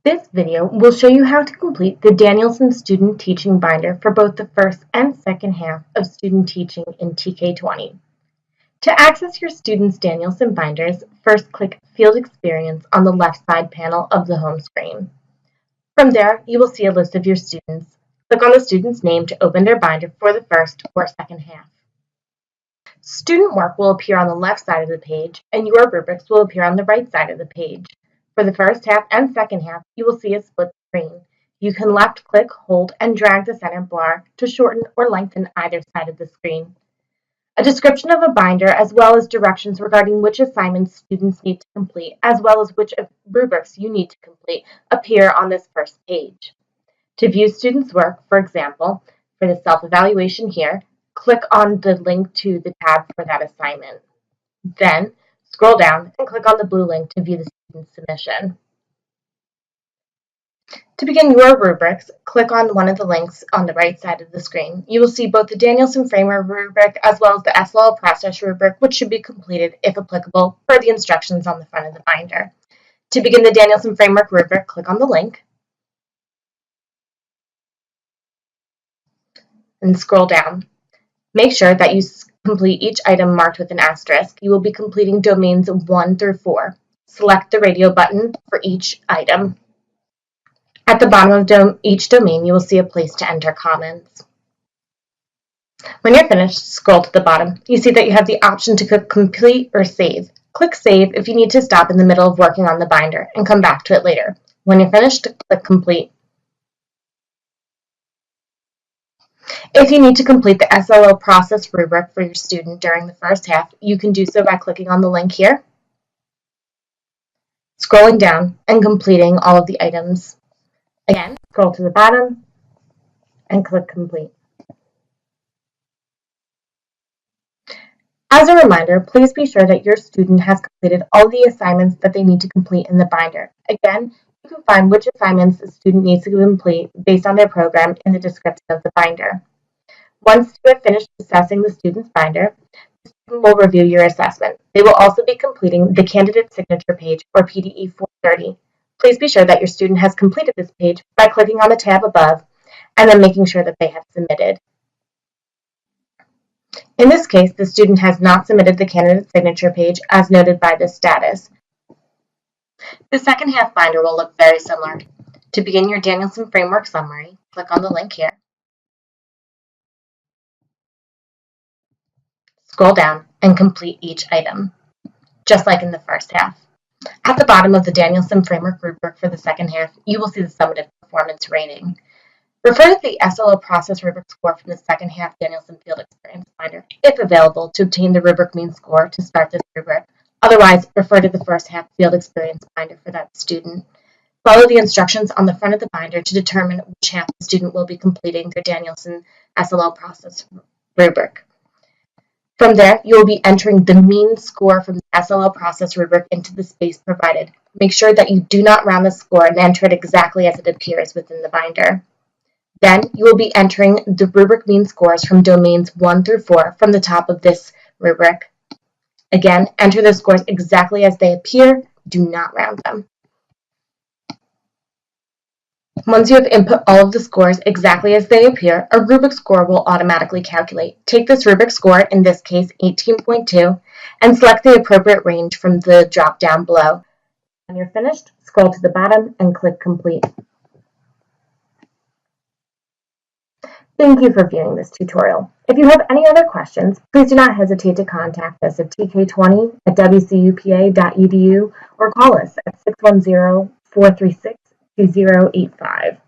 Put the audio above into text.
This video will show you how to complete the Danielson Student Teaching binder for both the first and second half of student teaching in TK20. To access your students' Danielson binders, first click Field Experience on the left side panel of the home screen. From there, you will see a list of your students. Click on the student's name to open their binder for the first or second half. Student work will appear on the left side of the page, and your rubrics will appear on the right side of the page. For the first half and second half, you will see a split screen. You can left-click, hold, and drag the center bar to shorten or lengthen either side of the screen. A description of a binder, as well as directions regarding which assignments students need to complete, as well as which rubrics you need to complete, appear on this first page. To view students' work, for example, for the self-evaluation here, click on the link to the tab for that assignment. Then, scroll down and click on the blue link to view the student's submission. To begin your rubrics, click on one of the links on the right side of the screen. You will see both the Danielson Framework rubric as well as the SLL Process rubric, which should be completed, if applicable, per the instructions on the front of the binder. To begin the Danielson Framework rubric, click on the link and scroll down. Make sure that you complete each item marked with an asterisk. You will be completing domains 1 through 4. Select the radio button for each item. At the bottom of each domain, you will see a place to enter comments. When you're finished, scroll to the bottom. You see that you have the option to click Complete or Save. Click Save if you need to stop in the middle of working on the binder and come back to it later. When you're finished, click Complete. If you need to complete the SLL Process rubric for your student during the first half, you can do so by clicking on the link here, scrolling down, and completing all of the items. Again, scroll to the bottom and click Complete. As a reminder, please be sure that your student has completed all the assignments that they need to complete in the binder. Again, you can find which assignments the student needs to complete based on their program in the description of the binder. Once you have finished assessing the student's binder, the student will review your assessment. They will also be completing the candidate signature page, or PDE 430. Please be sure that your student has completed this page by clicking on the tab above and then making sure that they have submitted. In this case, the student has not submitted the candidate signature page as noted by the status. The second half binder will look very similar. To begin your Danielson Framework summary, click on the link here. Scroll down and complete each item, just like in the first half. At the bottom of the Danielson Framework rubric for the second half, you will see the summative performance rating. Refer to the SLL Process rubric score from the second half Danielson Field Experience binder, if available, to obtain the rubric mean score to start this rubric. Otherwise, refer to the first half Field Experience binder for that student. Follow the instructions on the front of the binder to determine which half the student will be completing their Danielson SLL Process rubric. From there, you will be entering the mean score from the SLL Process rubric into the space provided. Make sure that you do not round the score and enter it exactly as it appears within the binder. Then you will be entering the rubric mean scores from domains 1 through 4 from the top of this rubric. Again, enter the scores exactly as they appear. Do not round them. Once you have input all of the scores exactly as they appear, a rubric score will automatically calculate. Take this rubric score, in this case 18.2, and select the appropriate range from the drop-down below. When you're finished, scroll to the bottom and click Complete. Thank you for viewing this tutorial. If you have any other questions, please do not hesitate to contact us at tk20@wcupa.edu or call us at 610-436-2085.